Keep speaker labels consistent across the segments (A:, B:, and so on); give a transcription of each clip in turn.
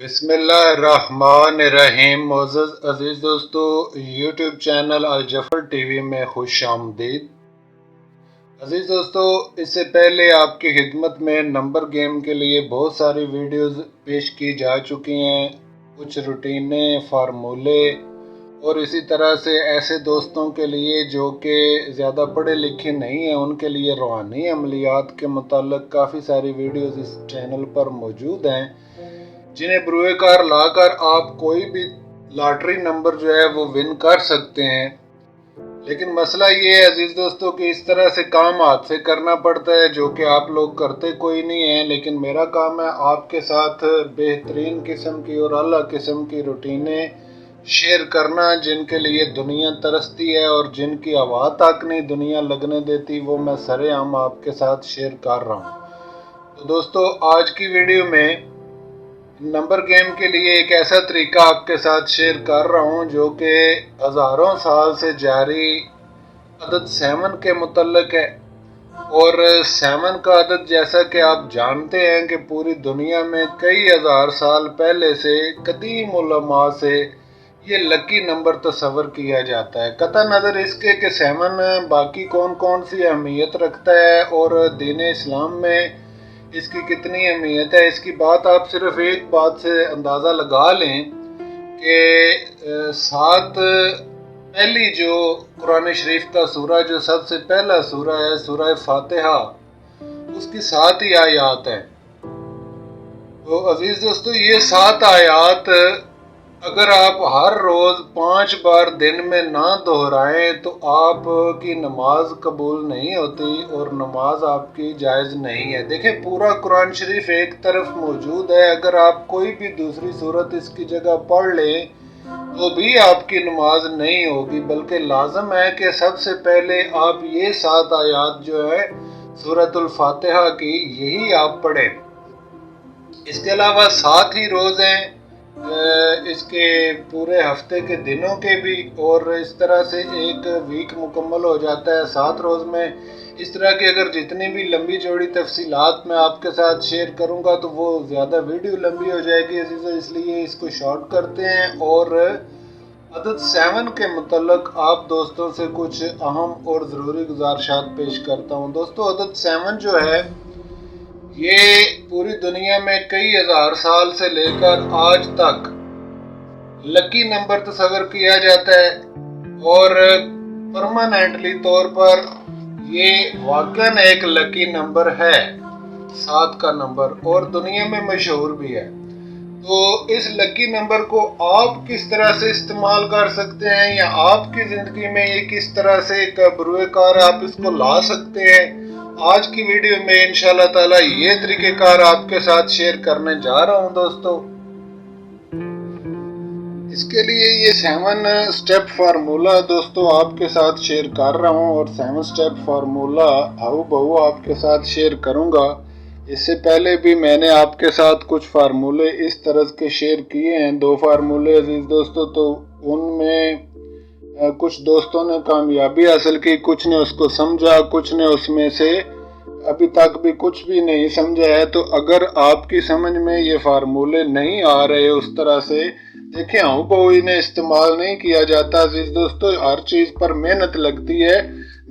A: बिस्मिल्लाहिर्रहमानिर्रहीम। मोअज़्ज़ज़ अज़ीज़ दोस्तों, YouTube channel अलजफर TV में खुश आमदीद। अज़ीज़ दोस्तों, इससे पहले आपकी खिदमत में नंबर गेम के लिए बहुत सारी वीडियोज़ पेश की जा चुकी हैं। कुछ रूटीनें, फार्मूले और इसी तरह से ऐसे दोस्तों के लिए जो कि ज़्यादा पढ़े लिखे नहीं हैं, उनके लिए रूहानी अमलियात के मुताल्लिक़ काफ़ी सारी वीडियोज़ इस चैनल पर मौजूद हैं, जिन्हें बरूए कार लाकर आप कोई भी लॉटरी नंबर जो है वो विन कर सकते हैं। लेकिन मसला ये है अजीज़ दोस्तों कि इस तरह से काम हाथ से करना पड़ता है जो कि आप लोग करते कोई नहीं है। लेकिन मेरा काम है आपके साथ बेहतरीन किस्म की और अला किस्म की रूटीनें शेयर करना, जिनके लिए दुनिया तरसती है और जिनकी हवा तक नहीं दुनिया लगने देती, वो मैं सरेआम आपके साथ शेयर कर रहा हूँ। तो दोस्तों, आज की वीडियो में नंबर गेम के लिए एक ऐसा तरीका आपके साथ शेयर कर रहा हूँ जो कि हज़ारों साल से जारी अदद 7 के मुतल्लिक़ है। और 7 का अदद, जैसा कि आप जानते हैं कि पूरी दुनिया में कई हज़ार साल पहले से कदीम उलमा से ये लकी नंबर तस्वर किया जाता है। कतई नज़र इसके कि 7 बाकी कौन कौन सी अहमियत रखता है और दीन इस्लाम में इसकी कितनी अहमियत है, इसकी बात आप सिर्फ एक बात से अंदाज़ा लगा लें कि 7 पहली जो कुरान शरीफ का सूरा, जो सबसे पहला सूरा है, सूरा फातिहा, उसकी 7 ही आयात हैं। तो अजीज़ दोस्तों, ये 7 आयात अगर आप हर रोज़ 5 बार दिन में ना दोहराएं तो आपकी नमाज कबूल नहीं होती और नमाज आपकी जायज़ नहीं है। देखें, पूरा कुरान शरीफ एक तरफ मौजूद है, अगर आप कोई भी दूसरी सूरत इसकी जगह पढ़ लें तो भी आपकी नमाज नहीं होगी, बल्कि लाजम है कि सबसे पहले आप ये 7 आयात जो है सूरतुल फातिहा की, यही आप पढ़ें। इसके अलावा 7 ही रोज़ हैं इसके पूरे हफ्ते के दिनों के भी, और इस तरह से एक वीक मुकम्मल हो जाता है 7 रोज़ में। इस तरह की अगर जितनी भी लंबी चौड़ी तफसीलात मैं आपके साथ शेयर करूंगा तो वो ज़्यादा वीडियो लंबी हो जाएगी अजीज़ों, इसलिए इसको शॉर्ट करते हैं और अदद 7 के मुतल्लिक़ आप दोस्तों से कुछ अहम और ज़रूरी गुज़ारिशात पेश करता हूँ। दोस्तों, अदद 7 जो है ये पूरी दुनिया में कई हज़ार साल से लेकर आज तक लकी नंबर तस्वर किया जाता है और परमानेंटली तौर पर ये वाकई एक लकी नंबर है, 7 का नंबर, और दुनिया में मशहूर भी है। तो इस लकी नंबर को आप किस तरह से इस्तेमाल कर सकते हैं या आपकी ज़िंदगी में ये किस तरह से एक बरूए कार आप इसको ला सकते हैं, आज की वीडियो में इंशाल्लाह ताला ये तरीक़ेकार आपके साथ शेयर करने जा रहा हूँ। दोस्तों, इसके लिए ये 7 स्टेप फार्मूला दोस्तों आपके साथ शेयर कर रहा हूँ और 7 स्टेप फार्मूला हाउ बहु आपके साथ शेयर करूँगा। इससे पहले भी मैंने आपके साथ कुछ फार्मूले इस तरह के शेयर किए हैं, 2 फार्मूले अजीज़ दोस्तों। तो उनमें कुछ दोस्तों ने कामयाबी हासिल की, कुछ ने उसको समझा, कुछ ने उसमें से अभी तक भी कुछ भी नहीं समझा है। तो अगर आपकी समझ में ये फार्मूले नहीं आ रहे उस तरह से, देखें, हाँ बहु इन्हें इस्तेमाल नहीं किया जाता अजीज़ दोस्तों, हर चीज़ पर मेहनत लगती है,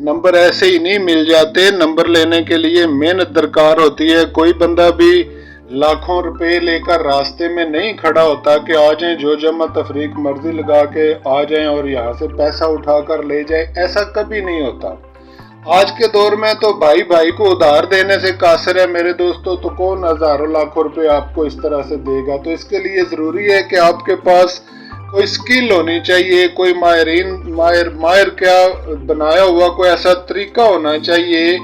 A: नंबर ऐसे ही नहीं मिल जाते। नंबर लेने के लिए मेहनत दरकार होती है। कोई बंदा भी लाखों रुपए लेकर रास्ते में नहीं खड़ा होता कि आ जाएं, जो जमा तफरीक मर्जी लगा के आ जाएं और यहाँ से पैसा उठा कर ले जाए, ऐसा कभी नहीं होता। आज के दौर में तो भाई भाई को उधार देने से कासिर है मेरे दोस्तों, तो कौन हज़ारों लाखों रुपए आपको इस तरह से देगा। तो इसके लिए ज़रूरी है कि आपके पास कोई स्किल होनी चाहिए, कोई माहिर क्या बनाया हुआ कोई ऐसा तरीका होना चाहिए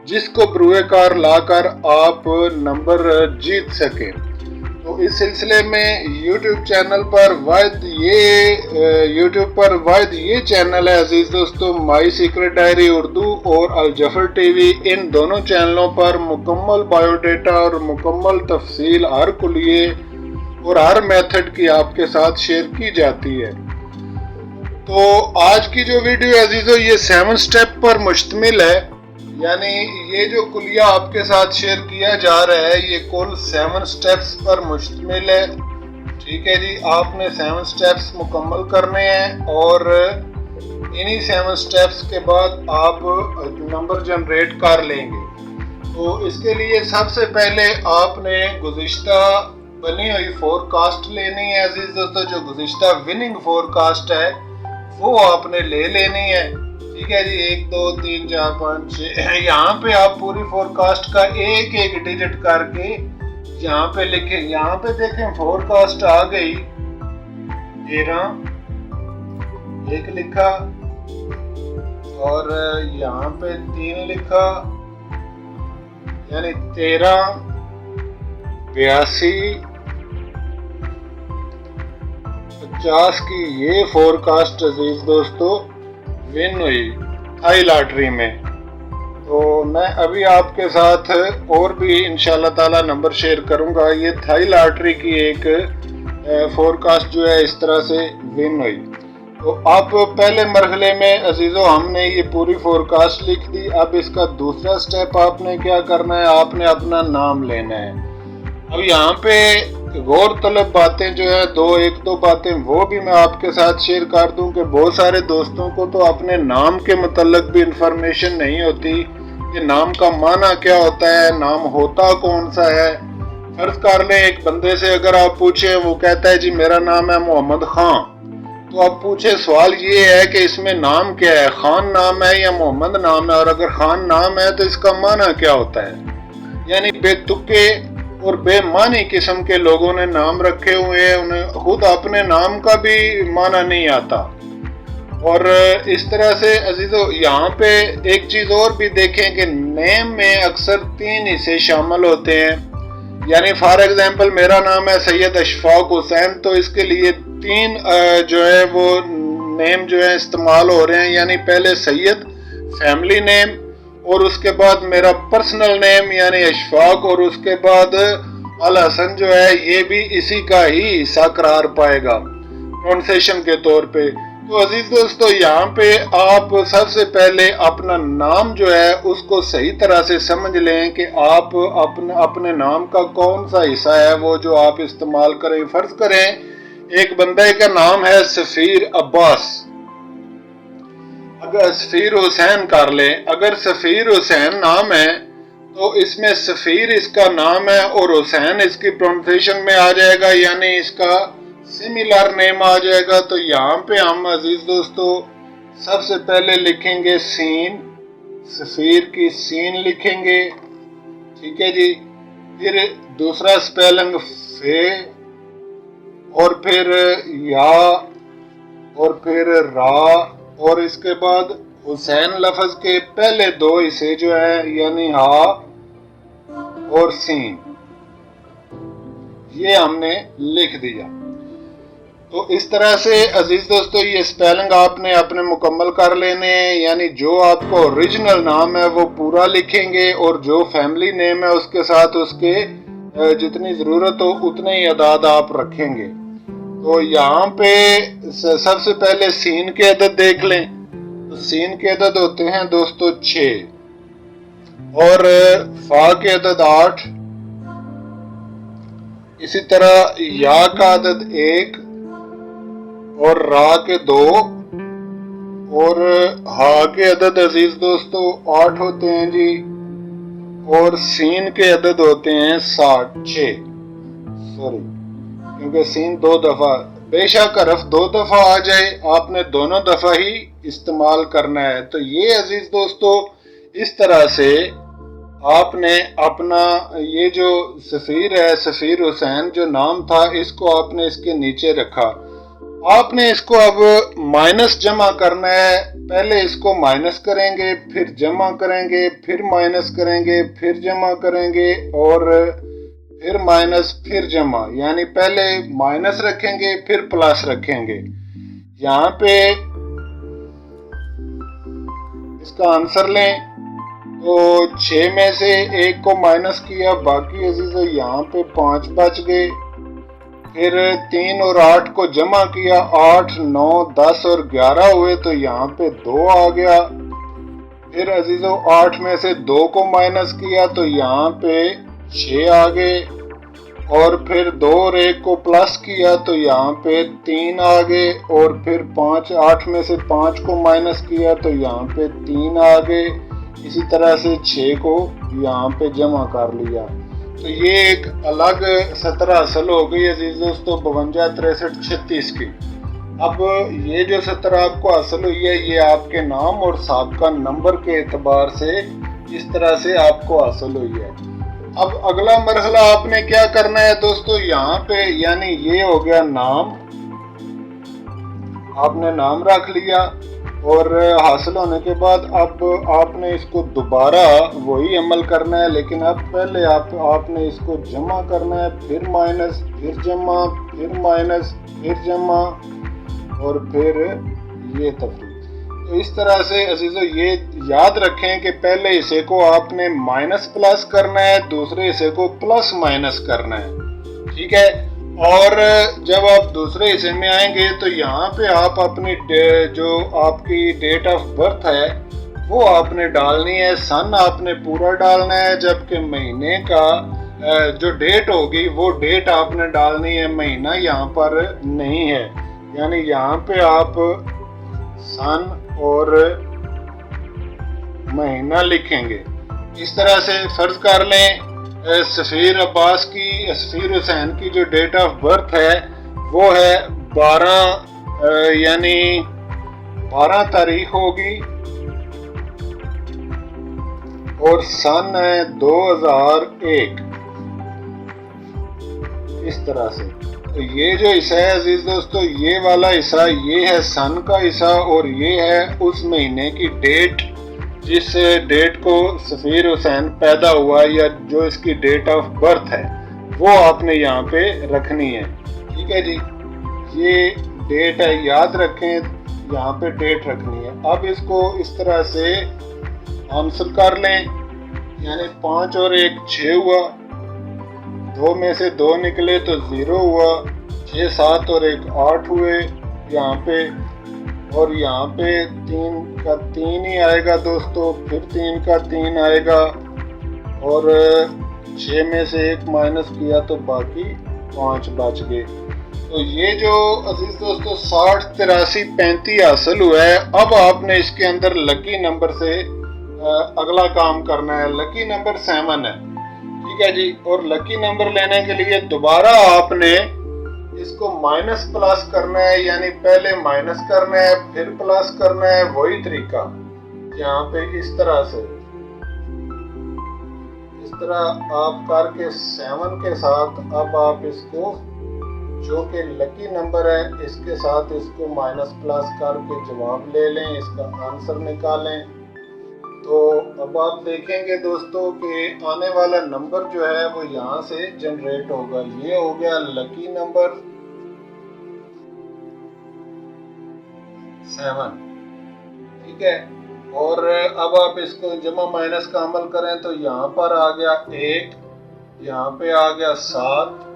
A: जिसको बरूए कार लाकर आप नंबर जीत सकें। तो इस सिलसिले में यूट्यूब पर वाहिद ये चैनल है अजीज़ दोस्तों, माई सीक्रेट डायरी उर्दू और अलजफर टीवी। इन दोनों चैनलों पर मुकम्मल बायोडेटा और मुकम्मल तफसील हर कुलिये और हर मेथड की आपके साथ शेयर की जाती है। तो आज की जो वीडियो है अजीज़ों, ये 7 स्टेप पर मुश्तमिल है, यानी ये जो कुलिया आपके साथ शेयर किया जा रहा है ये कुल 7 स्टेप्स पर मुश्तमिल है। ठीक है जी, आपने 7 स्टेप्स मुकम्मल करने हैं और इन्हीं 7 स्टेप्स के बाद आप नंबर जनरेट कर लेंगे। तो इसके लिए सबसे पहले आपने गुज़िश्ता बनी हुई फोरकास्ट लेनी है अजीज दोस्तों। जो गुज़िश्ता विनिंग फोरकास्ट है वो आपने ले लेनी है। ठीक है जी, 1 2 3 4 5 6 यहाँ पे आप पूरी फोरकास्ट का एक एक डिजिट करके यहाँ पे लिखें। यहाँ पे देखें फोरकास्ट आ गई 13, 1 लिखा और यहाँ पे 3 लिखा, यानी 13, 82, 50 की ये फोरकास्ट अजीज दोस्तों विन हुई थाई लॉटरी में। तो मैं अभी आपके साथ और भी इंशाल्लाह ताला नंबर शेयर करूंगा। ये थाई लॉटरी की एक फोरकास्ट जो है इस तरह से विन हुई। तो आप पहले मरहले में अजीज़ों हमने ये पूरी फोरकास्ट लिख दी। अब इसका दूसरा स्टेप आपने क्या करना है, आपने अपना नाम लेना है। अब यहाँ पे गौर तलब बातें जो है एक दो बातें वो भी मैं आपके साथ शेयर कर दूं कि बहुत सारे दोस्तों को तो अपने नाम के मुतल्लिक भी इंफॉर्मेशन नहीं होती कि नाम का माना क्या होता है, नाम होता कौन सा है। फर्ज कर लें एक बंदे से अगर आप पूछे, वो कहता है जी मेरा नाम है मोहम्मद खान, तो आप पूछे सवाल ये है कि इसमें नाम क्या है, खान नाम है या मोहम्मद नाम है, और अगर खान नाम है तो इसका माना क्या होता है। यानी बेतुके और बेमानी किस्म के लोगों ने नाम रखे हुए हैं, उन्हें खुद अपने नाम का भी माना नहीं आता। और इस तरह से अजीजों यहाँ पे एक चीज़ और भी देखें कि नेम में अक्सर 3 हिस्से शामिल होते हैं। यानी फॉर एग्जांपल मेरा नाम है सैयद अशफाक हुसैन, तो इसके लिए 3 जो है वो नेम जो है इस्तेमाल हो रहे हैं। यानी पहले सैयद फैमिली नेम, और उसके बाद मेरा पर्सनल नेम यानी अशफाक, और उसके बाद अल हसन जो है ये भी इसी का ही हिस्सा करार पाएगा प्रोनाउंसिएशन के तौर पे। तो अजीज दोस्तों यहाँ पे आप सबसे पहले अपना नाम जो है उसको सही तरह से समझ लें कि आप अपने नाम का कौन सा हिस्सा है वो जो आप इस्तेमाल करें। फर्ज करें एक बंदे का नाम है सफीर अब्बास, अगर सफीर हुसैन कर ले, अगर सफीर हुसैन नाम है तो इसमें सफीर इसका नाम है और हुसैन इसकी प्रोनाउंसिएशन में आ जाएगा, यानी इसका सिमिलर नेम आ जाएगा। तो यहाँ पे हम अजीज दोस्तों सबसे पहले लिखेंगे सीन, सफीर की सीन लिखेंगे। ठीक है जी, फिर दूसरा स्पेलिंग फे, और फिर या, और फिर रा, और इसके बाद हुसैन लफ्ज के पहले 2 हिस्से जो है यानी हा और सीन, ये हमने लिख दिया। तो इस तरह से अजीज दोस्तों ये स्पेलिंग आपने अपने मुकम्मल कर लेने हैं। यानी जो आपको ओरिजिनल नाम है वो पूरा लिखेंगे और जो फैमिली नेम है उसके साथ उसके जितनी ज़रूरत हो उतने ही अदाद आप रखेंगे। तो यहाँ पे सबसे पहले सीन के अदद देख लें। तो सीन के अदद होते हैं दोस्तों 6, और फा के अदद 8, इसी तरह या का अदद 1, और रा के 2, और हा के अदद अजीज दोस्तों 8 होते हैं जी, और सीन के अदद होते हैं 6, क्योंकि सीन 2 दफा, बेशक हरफ 2 दफा आ जाए आपने दोनों दफा ही इस्तेमाल करना है। तो ये अजीज दोस्तों इस तरह से आपने अपना ये जो सफीर है, सफीर हुसैन जो नाम था, इसको आपने इसके नीचे रखा। आपने इसको अब माइनस जमा करना है। पहले इसको माइनस करेंगे, फिर जमा करेंगे, फिर माइनस करेंगे, फिर जमा करेंगे, और फिर माइनस, फिर जमा। यानी पहले माइनस रखेंगे फिर प्लस रखेंगे। यहाँ पे इसका आंसर लें तो 6 में से 1 को माइनस किया, बाकी अजीजों यहाँ पे 5 बच गए। फिर 3 और 8 को जमा किया, 8, 9, 10 और 11 हुए, तो यहाँ पे 2 आ गया। फिर अजीजों 8 में से 2 को माइनस किया तो यहाँ पे 6 आ गए, और फिर 2 और 1 को प्लस किया तो यहाँ पे 3 आ गए, और फिर 5 8 में से 5 को माइनस किया तो यहाँ पे 3 आ गए। इसी तरह से 6 को यहाँ पे जमा कर लिया। तो ये एक अलग 17 असल हो गई अजीज दोस्तों 52 63 36 की। अब ये जो 17 आपको असल हुई है ये आपके नाम और साबका नंबर के एतबार से इस तरह से आपको हासिल हुई है। अब अगला मरहला आपने क्या करना है दोस्तों, यहाँ पे यानी ये हो गया नाम, आपने नाम रख लिया और हासिल होने के बाद अब आपने इसको दोबारा वही अमल करना है, लेकिन अब पहले आपने इसको जमा करना है, फिर माइनस, फिर जमा, फिर माइनस, फिर जमा और फिर ये तफरीक। तो इस तरह से अजीजों ये याद रखें कि पहले हिस्से को आपने माइनस प्लस करना है, दूसरे हिस्से को प्लस माइनस करना है, ठीक है। और जब आप दूसरे हिस्से में आएंगे तो यहाँ पे आप अपनी जो आपकी डेट ऑफ बर्थ है वो आपने डालनी है, सन आपने पूरा डालना है, जबकि महीने का जो डेट होगी वो डेट आपने डालनी है, महीना यहाँ पर नहीं है। यानी यहाँ पे आप सन और महीना लिखेंगे। इस तरह से फर्ज कर लें सफीर अब्बास की, सफीर हुसैन की जो डेट ऑफ बर्थ है वो है 12 यानी 12 तारीख होगी और सन है 2001। इस तरह से तो ये जो हिस्सा है अजीज दोस्तों, ये वाला हिस्सा ये है सन का हिस्सा और ये है उस महीने की डेट जिस डेट को सफीर हुसैन पैदा हुआ या जो इसकी डेट ऑफ बर्थ है वो आपने यहाँ पे रखनी है, ठीक है जी। ये डेट है, याद रखें, यहाँ पे डेट रखनी है। अब इसको इस तरह से आंसर कर लें, यानी 5 और 1 6 हुआ, 2 में से 2 निकले तो 0 हुआ, 6 7 और 1 8 हुए यहाँ पे, और यहाँ पे 3 का 3 ही आएगा दोस्तों, फिर 3 का 3 आएगा और 6 में से 1 माइनस किया तो बाकी 5 बच गए। तो ये जो अजीज दोस्तों 60 83 35 हासिल हुआ है। अब आपने इसके अंदर लकी नंबर से अगला काम करना है। लकी नंबर 7 है, ठीक है जी। और लकी नंबर लेने के लिए दोबारा आपने इसको माइनस प्लस करना है, यानी पहले माइनस करना है फिर प्लस करना है, वही तरीका यहाँ पे इस तरह से, इस तरह आप करके 7 के साथ अब आप इसको जो कि लकी नंबर है इसके साथ इसको माइनस प्लस करके जवाब ले लें, इसका आंसर निकालें। तो अब आप देखेंगे दोस्तों कि आने वाला नंबर जो है वो यहाँ से जनरेट होगा। ये हो गया लकी नंबर 7, ठीक है। और अब आप इसको जमा माइनस का अमल करें तो यहाँ पर आ गया 1, यहाँ पे आ गया 7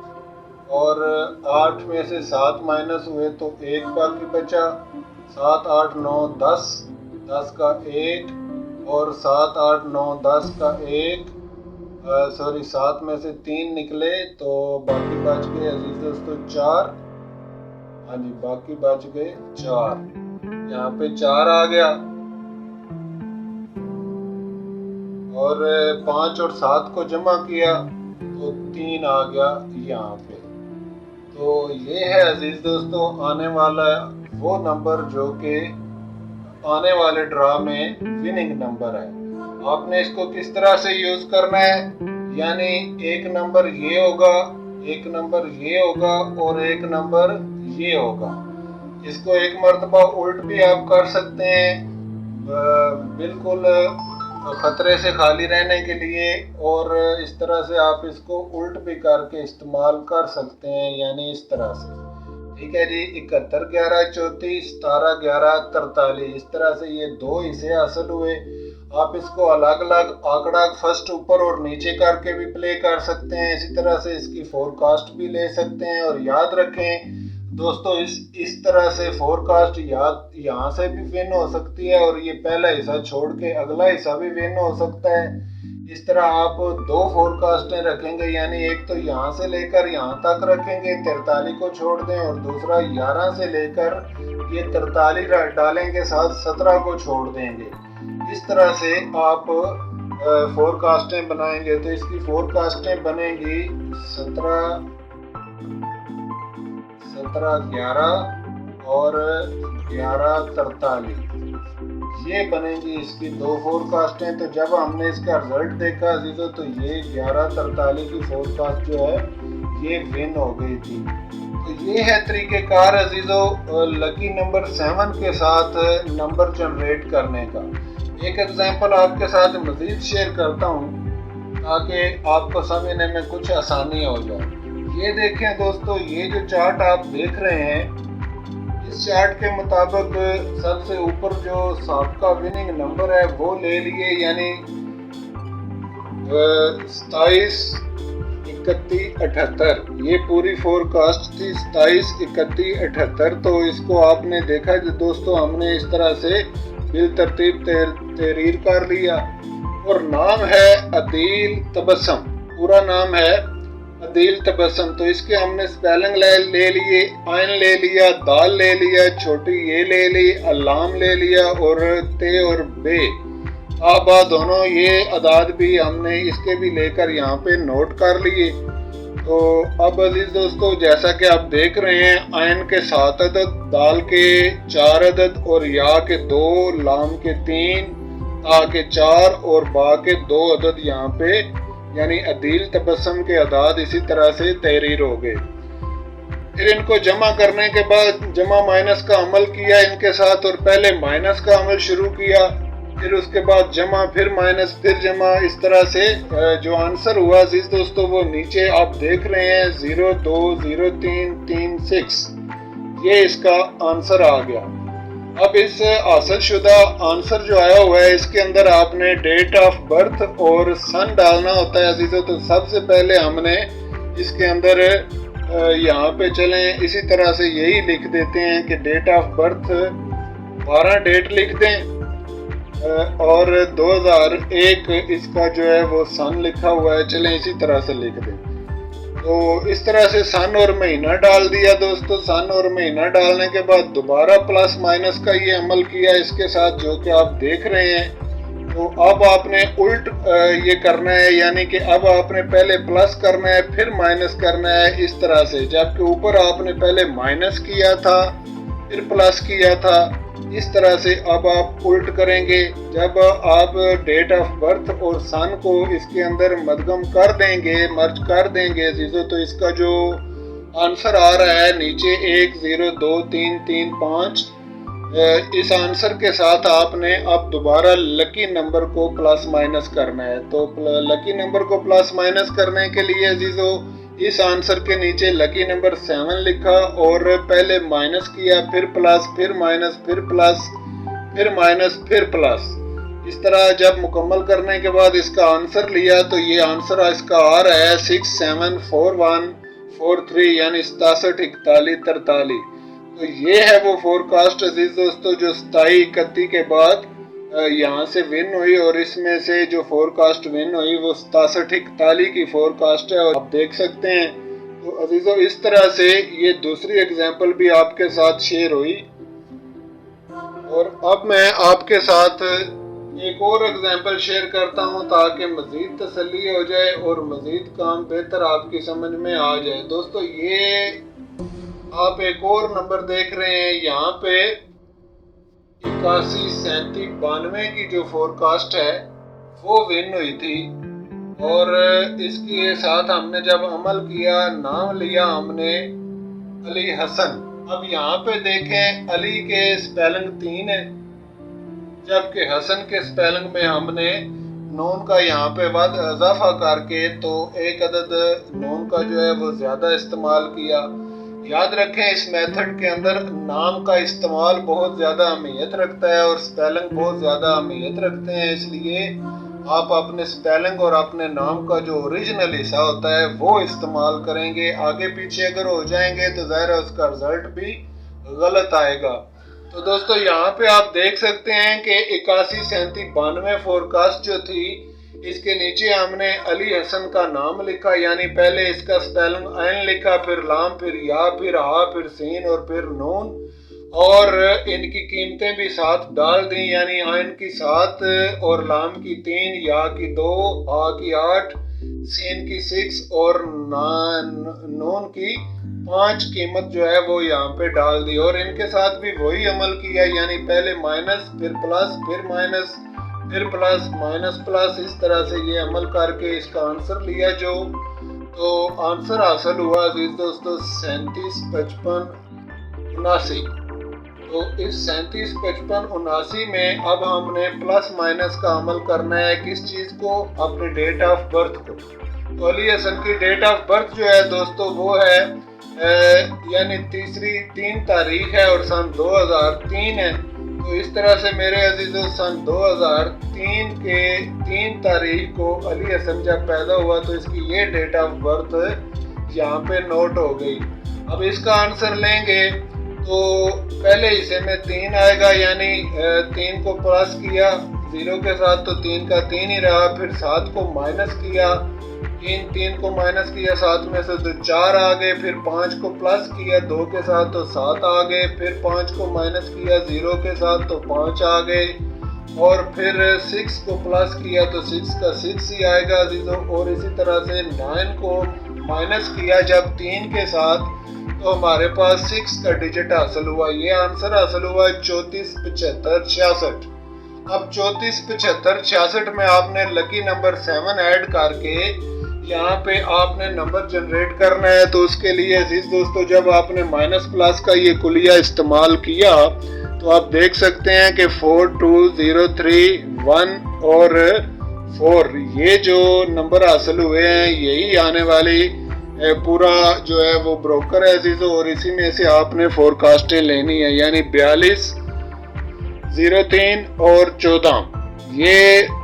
A: और 8 में से 7 माइनस हुए तो 1 बाकी बचा, 7 8 9 10, 10 का 1 और 7 8 9 10 का 1, सॉरी 7 में से 3 निकले तो बाकी बच गए अजीज दोस्तों 4, हाँ जी बाकी बच गए 4, यहाँ पे 4 आ गया और 5 और 7 को जमा किया तो 3 आ गया यहाँ पे। तो ये है अजीज दोस्तों आने वाला वो नंबर जो कि आने वाले ड्रा में विनिंग नंबर है। आपने इसको किस तरह से यूज करना है, यानी एक नंबर ये होगा, एक नंबर ये होगा और एक नंबर ये होगा। इसको एक मर्तबा उल्ट भी आप कर सकते हैं बिल्कुल खतरे से खाली रहने के लिए, और इस तरह से आप इसको उल्ट भी करके इस्तेमाल कर सकते हैं, यानी इस तरह से, ठीक है जी। 71 11 34 17 11 43, इस तरह से ये दो हिस्से हासिल हुए। आप इसको अलग अलग आंकड़ा फर्स्ट ऊपर और नीचे करके भी प्ले कर सकते हैं, इसी तरह से इसकी फोरकास्ट भी ले सकते हैं। और याद रखें दोस्तों इस तरह से फोरकास्ट याद यहाँ से भी विन हो सकती है और ये पहला हिस्सा छोड़ के अगला हिस्सा भी विन हो सकता है। इस तरह आप दो फोरकास्टें रखेंगे, यानी एक तो यहाँ से लेकर यहाँ तक रखेंगे, 43 को छोड़ दें, और दूसरा 11 से लेकर ये 43 डालेंगे, साथ 17 को छोड़ देंगे। इस तरह से आप फोरकास्टें बनाएंगे। तो इसकी फोरकास्टें बनेंगी 17 11 और 11 43, ये बनेंगी इसकी दो फोरकास्टें। तो जब हमने इसका रिजल्ट देखा अजीजों, तो ये 11 43 की फोरकास्ट जो है ये विन हो गई थी। तो ये है तरीक़ेकार अजीजों लकी नंबर 7 के साथ नंबर जनरेट करने का। एक एग्जांपल आपके साथ मज़ीद शेयर करता हूँ ताकि आपको समझने में कुछ आसानी हो जाए। ये देखें दोस्तों, ये जो चार्ट आप देख रहे हैं, इस चार्ट के मुताबिक सबसे ऊपर जो सबका विनिंग नंबर है वो ले लिए, यानी 27 31 78। ये पूरी फोरकास्ट थी 27 31 78। तो इसको आपने देखा कि दोस्तों हमने इस तरह से बिल तरतीब तहरीर कर लिया, और नाम है अदील तबस्सुम, पूरा नाम है अदील तबस्सुम। तो इसके हमने स्पेलिंग ले लिए, आइन ले लिया, दाल ले लिया, छोटी ये ले ली, अल्लाम ले लिया, और ते और बे आबा दोनों ये अदाद भी हमने इसके भी लेकर यहाँ पे नोट कर लिए। तो अब अजीज दोस्तों, जैसा कि आप देख रहे हैं, आयन के 7 अदद, दाल के 4 अदद, और या के 2, लाम के 3, ता के 4 और बा के 2 अदद यहाँ पे, यानी अदील तबस्सुम के अदाद इसी तरह से तहरीर हो गए। फिर इनको जमा करने के बाद जमा माइनस का अमल किया इनके साथ, और पहले माइनस का अमल शुरू किया, फिर उसके बाद जमा, फिर माइनस, फिर जमा। इस तरह से जो आंसर हुआ अजीज दोस्तों वो नीचे आप देख रहे हैं 020336, ये इसका आंसर आ गया। अब इस हासिल शुदा आंसर जो आया हुआ है इसके अंदर आपने डेट ऑफ बर्थ और सन डालना होता है अजीजों। तो सबसे पहले हमने इसके अंदर यहाँ पे चलें, इसी तरह से यही लिख देते हैं कि डेट ऑफ बर्थ 12 डेट लिख दें, और 2001 इसका जो है वो सन लिखा हुआ है, चलें इसी तरह से लिख दें। तो इस तरह से सन और महीना डाल दिया दोस्तों। सन और महीना डालने के बाद दोबारा प्लस माइनस का ये अमल किया इसके साथ, जो कि आप देख रहे हैं। तो अब आपने उल्ट ये करना है, यानी कि अब आपने पहले प्लस करना है फिर माइनस करना है, इस तरह से। जबकि ऊपर आपने पहले माइनस किया था फिर प्लस किया था, इस तरह से अब आप उल्ट करेंगे। जब आप डेट ऑफ बर्थ और सन को इसके अंदर मदगम कर देंगे, मर्ज कर देंगे अजीजों, तो इसका जो आंसर आ रहा है नीचे 102335, इस आंसर के साथ आपने अब दोबारा लकी नंबर को प्लस माइनस करना है। तो लकी नंबर को प्लस माइनस करने के लिए अजीजों इस आंसर के नीचे लकी नंबर 7 लिखा, और पहले माइनस किया, फिर प्लस, फिर माइनस, फिर प्लस, फिर माइनस, फिर प्लस। इस तरह जब मुकम्मल करने के बाद इसका आंसर लिया, तो ये आंसर इसका आ रहा है 674143, यानी 67 41 43। तो ये है वो फोरकास्ट अजीज दोस्तों जो 27 31 के बाद यहाँ से विन हुई, और इसमें से जो फोरकास्ट विन हुई वो 67 41 की फोरकास्ट है, और आप देख सकते हैं। तो अजीजों इस तरह से ये दूसरी एग्जांपल भी आपके साथ शेयर हुई, और अब मैं आपके साथ एक और एग्जांपल शेयर करता हूं ताकि मज़ीद तसल्ली हो जाए और मज़ीद काम बेहतर आपकी समझ में आ जाए। दोस्तों ये आप एक और नंबर देख रहे हैं, यहाँ पे 81 37 92 की जो फोरकास्ट है वो विन हुई थी, और इसके साथ हमने जब अमल किया, नाम लिया हमने अली हसन। अब यहाँ पे देखें अली के स्पेलिंग 3 है, जबकि हसन के स्पेलिंग में हमने नून का यहाँ पे इजाफा करके तो एक अदद नून का जो है वो ज़्यादा इस्तेमाल किया। याद रखें इस मेथड के अंदर नाम का इस्तेमाल बहुत ज़्यादा अहमियत रखता है और स्पेलिंग बहुत ज़्यादा अहमियत रखते हैं, इसलिए आप अपने स्पेलिंग और अपने नाम का जो ओरिजिनल हिस्सा होता है वो इस्तेमाल करेंगे। आगे पीछे अगर हो जाएंगे तो ज़ाहिर है उसका रिजल्ट भी गलत आएगा। तो दोस्तों यहाँ पे आप देख सकते हैं कि 81 37 92 फोरकास्ट जो थी اس کے نیچے ہم نے علی حسن کا نام لکھا، یعنی پہلے اس کا سپیلنگ عین لکھا، پھر لام، پھر یا، پھر ہا، پھر سین اور پھر نون، اور ان کی قیمتیں بھی ساتھ ڈال دیں، یعنی عین کی 7 اور لام کی 3، یا کی 2، ہا کی 8، سین کی 6 اور نون کی 5 قیمت جو ہے وہ یہاں پہ ڈال دی، اور ان کے ساتھ بھی وہی عمل کیا، یعنی پہلے مائنس، پھر پلس، پھر مائنس، پھر پلس، مائنس پلس، اس طرح سے یہ عمل کر کے اس کا آنسر لیا جو تو آنسر حاصل ہوا عزیز دوستو 37، 55، 79۔ تو اس 37، 55، 79 میں اب ہم نے پلس مائنس کا عمل کرنا ہے، کس چیز کو؟ اپنے ڈیٹ آف برتھ کو۔ تو علی حسن کی ڈیٹ آف برتھ جو ہے دوستو وہ ہے یعنی 3 تاریخ ہے اور سن 2003 ہے۔ تو اس طرح سے میرے عزیزو سن 2003 کے 3 تاریخ کو علی حسن جب پیدا ہوا تو اس کی یہ ڈیٹ آف برتھ یہاں پہ نوٹ ہو گئی۔ اب اس کا آنسر لیں گے تو پہلے حصے میں 3 آئے گا، یعنی 3 کو پلس کیا 0 کے ساتھ تو 3 کا 3 ہی رہا، پھر 7 کو مائنس کیا، 3 کو مائنس کیا 7 میں سے تو 4 آ گئے، پھر 5 کو پلس کیا 2 کے ساتھ تو 7 آ گئے، پھر 5 کو مائنس کیا 0 کے ساتھ تو 5 آ گئے، اور پھر 6 کو پلس کیا تو 6 کا 6 ہی آئے گا عزیزو، اور اسی طرح سے 9 کو مائنس کیا جب 3 کے ساتھ تو ہمارے پاس 6 کا ڈیجٹ حاصل ہوا، یہ آنسر حاصل ہوا 34، 75، 66۔ اب 34، 75، 66 میں آپ نے لکی نمبر 7 ایڈ کر کے یہاں پہ آپ نے نمبر جنریٹ کرنا ہے۔ تو اس کے لیے عزیز دوستو جب آپ نے مائنس پلس کا یہ کلیہ استعمال کیا تو آپ دیکھ سکتے ہیں کہ 4، 2، 0، 3، 1 اور 4 یہ جو نمبر حاصل ہوئے ہیں یہی آنے والی پورا جو ہے وہ بروکر ہے عزیزو، اور اسی میں سے آپ نے فورکاسٹیں لینی ہے، یعنی 42، 03 اور 14 یہ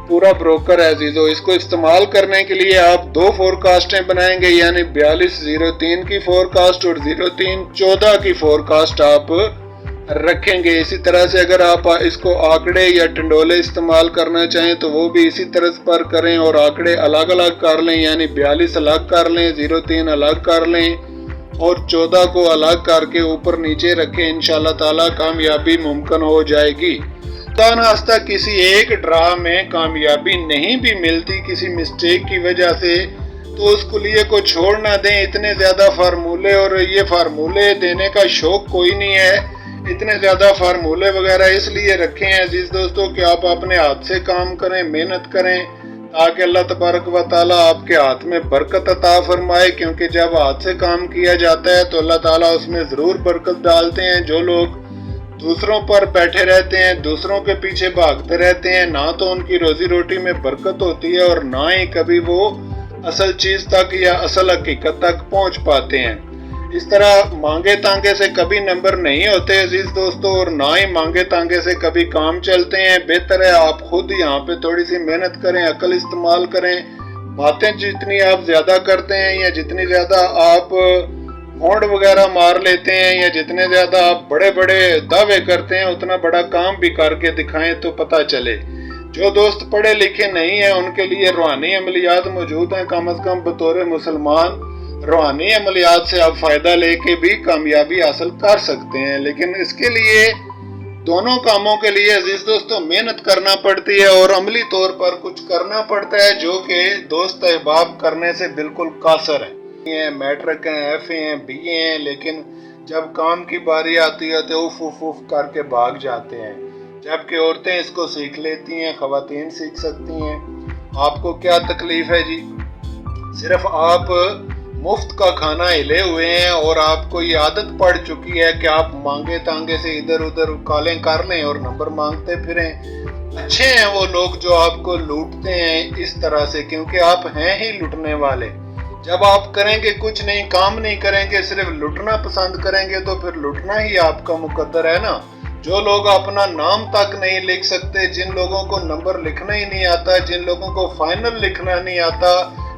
A: پورا بروکر ہے عزیزو۔ اس کو استعمال کرنے کے لیے آپ 2 فورکاسٹیں بنائیں گے، یعنی 42، 03 کی فورکاسٹ اور 03، 14 کی فورکاسٹ آپ رکھیں گے۔ اسی طرح سے اگر آپ اس کو آنکڑے یا ٹنڈولے استعمال کرنا چاہیں تو وہ بھی اسی طرح پر کریں، اور آنکڑے الگ الگ کر لیں، یعنی 42 الگ کر لیں، 03 الگ کر لیں اور 14 کو الگ کر کے اوپر نیچے رکھیں، انشاءاللہ تعالی کامیابی ممکن ہو جائے گی۔ ناستہ کسی ایک ڈرا میں کامیابی نہیں بھی ملتی کسی مسٹیک کی وجہ سے تو اس کلیے کو چھوڑ نہ دیں۔ اتنے زیادہ فارمولے اور یہ فارمولے دینے کا شوق کوئی نہیں ہے، اتنے زیادہ فارمولے وغیرہ اس لیے رکھے ہیں عزیز دوستو کہ آپ اپنے ہاتھ سے کام کریں، محنت کریں، تاکہ اللہ تبارک و تعالیٰ آپ کے ہاتھ میں برکت عطا فرمائے، کیونکہ جب ہاتھ سے کام کیا جاتا ہے تو اللہ تعالیٰ اس میں ضرور برکت ڈالتے ہیں۔ جو لوگ دوسروں پر بیٹھے رہتے ہیں، دوسروں کے پیچھے بھاگتے رہتے ہیں، نہ تو ان کی روزی روٹی میں برکت ہوتی ہے اور نہ ہی کبھی وہ اصل چیز تک یا اصل حقیقت تک پہنچ پاتے ہیں۔ اس طرح مانگے تانگے سے کبھی نمبر نہیں ہوتے عزیز دوستو، اور نہ ہی مانگے تانگے سے کبھی کام چلتے ہیں۔ بہتر ہے آپ خود یہاں پہ تھوڑی سی محنت کریں، عقل استعمال کریں۔ باتیں جتنی آپ زیادہ کرتے ہیں یا جتنی زیادہ آپ ہونڈ وغیرہ مار لیتے ہیں یا جتنے زیادہ آپ بڑے بڑے دعوے کرتے ہیں اتنا بڑا کام بھی کر کے دکھائیں تو پتہ چلے۔ جو دوست پڑھے لکھے نہیں ہیں ان کے لیے روحانی عملیات موجود ہیں، کم از کم بطور مسلمان روحانی عملیات سے آپ فائدہ لے کے بھی کامیابی حاصل کر سکتے ہیں، لیکن اس کے لیے دونوں کاموں کے لیے عزیز دوستو محنت کرنا پڑتی ہے اور عملی طور پر کچھ کرنا پڑتا ہے جو کہ دوست احباب کرنے سے بالکل قاصر ہیں۔ میٹرک ہیں، ایف اے ہیں، بی اے ہیں، لیکن جب کام کی باری آتی ہے تو اف اف اف کر کے بھاگ جاتے ہیں، جبکہ عورتیں اس کو سیکھ لیتی ہیں، خواتین سیکھ سکتی ہیں۔ آپ کو کیا تکلیف ہے جی؟ صرف آپ مفت کا کھانا ہلے ہوئے ہیں اور آپ کو یہ عادت پڑ چکی ہے کہ آپ مانگے تانگے سے ادھر ادھر کالیں کر لیں اور نمبر مانگتے پھریں۔ اچھے ہیں وہ لوگ جو آپ کو لوٹتے ہیں اس طرح سے، کیونکہ آپ ہیں ہی لوٹنے والے۔ جب آپ کریں گے کچھ نہیں، کام نہیں کریں گے، صرف لوٹنا پسند کریں گے تو پھر لوٹنا ہی آپ کا مقدر ہے نا۔ جو لوگ اپنا نام تک نہیں لکھ سکتے، جن لوگوں کو نمبر لکھنا ہی نہیں آتا، جن لوگوں کو فائنل لکھنا نہیں آتا،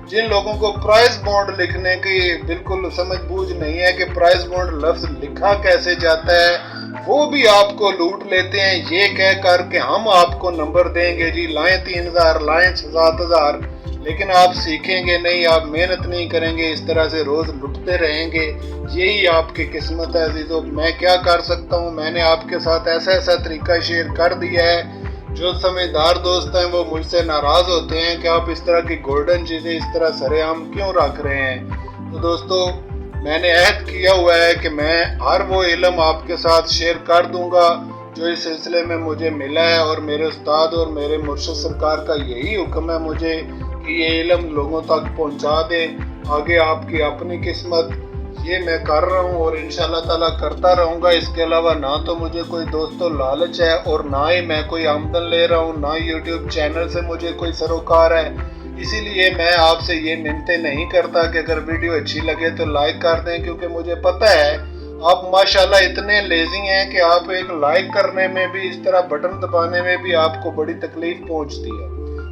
A: जिन लोगों को प्राइस बॉन्ड लिखने की बिल्कुल समझ बूझ नहीं है कि प्राइस बॉन्ड लफ्ज लिखा कैसे जाता है, वो भी आपको लूट लेते हैं ये कह कर कि हम आपको नंबर देंगे जी, लाएं 3000 लाएं 7000, लेकिन आप सीखेंगे नहीं, आप मेहनत नहीं करेंगे, इस तरह से रोज लुटते रहेंगे। यही आपकी किस्मत है अजीजों। मैं क्या कर सकता हूँ, मैंने आपके साथ ऐसा ऐसा तरीका शेयर कर दिया है। जो समझदार दोस्त हैं वो मुझसे नाराज होते हैं कि आप इस तरह की गोल्डन चीजें इस तरह सरेआम क्यों रख रहे हैं। तो दोस्तों, मैंने अहद किया हुआ है कि मैं हर वो इल्म आपके साथ शेयर कर दूंगा जो इस सिलसिले में मुझे मिला है, और मेरे उस्ताद और मेरे मुर्शिद सरकार का यही हुक्म है मुझे कि ये इल्म लोगों तक पहुंचा दे। आगे आपकी अपनी किस्मत, ये मैं कर रहा हूँ और इंशाल्लाह ताला करता रहूँगा। इसके अलावा ना तो मुझे कोई दोस्तों लालच है और ना ही मैं कोई आमदन ले रहा हूँ, ना यूट्यूब चैनल से मुझे कोई सरोकार है। इसीलिए मैं आपसे ये मिन्नतें नहीं करता कि अगर वीडियो अच्छी लगे तो लाइक कर दें, क्योंकि मुझे पता है आप माशाल्लाह इतने लेजी हैं कि आप एक लाइक करने में भी, इस तरह बटन दबाने में भी आपको बड़ी तकलीफ पहुंचती है।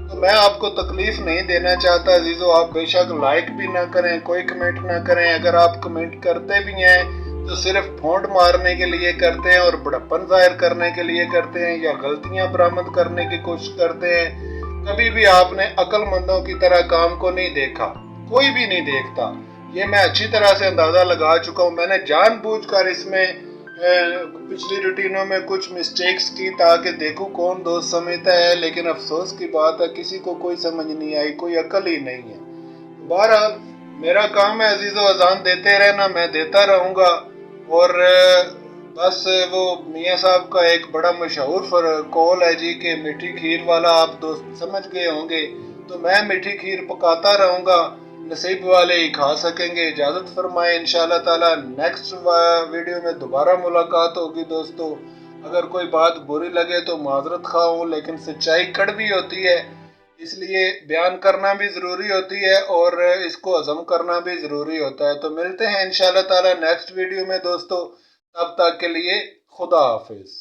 A: तो मैं आपको तकलीफ नहीं देना चाहता अजीजों। आप बेशक लाइक भी ना करें, कोई कमेंट ना करें। अगर आप कमेंट करते भी हैं तो सिर्फ फोंट मारने के लिए करते हैं और बड़प्पन जाहिर करने के लिए करते हैं, या गलतियां बरामद करने की कोशिश करते हैं। कभी भी आपने अक्लमंदों की तरह काम को नहीं देखा, कोई भी नहीं देखता। ये मैं अच्छी तरह से अंदाजा लगा चुका हूँ। मैंने जानबूझकर इसमें पिछली रूटीनों में कुछ मिस्टेक्स की ताकि देखूं कौन दोस्त समझता है, लेकिन अफसोस की बात है किसी को कोई समझ नहीं आई, कोई अकल ही नहीं है। बहरहाल मेरा काम है अजीजों, अजान देते रहना, मैं देता रहूंगा। और बस वो मियाँ साहब का एक बड़ा मशहूर कॉल है जी कि मीठी खीर वाला, आप दोस्त समझ गए होंगे। तो मैं मीठी खीर पकाता रहूंगा, नसीब वाले ही खा सकेंगे। इजाज़त फरमाए, इंशाल्लाह ताला नेक्स्ट वीडियो में दोबारा मुलाकात होगी दोस्तों। अगर कोई बात बुरी लगे तो माजरत खा हूँ, लेकिन सच्चाई कड़वी होती है, इसलिए बयान करना भी ज़रूरी होती है और इसको हज़म करना भी ज़रूरी होता है। तो मिलते हैं इंशाल्लाह ताला नेक्स्ट वीडियो में दोस्तों। तब तक के लिए खुदा हाफिज़।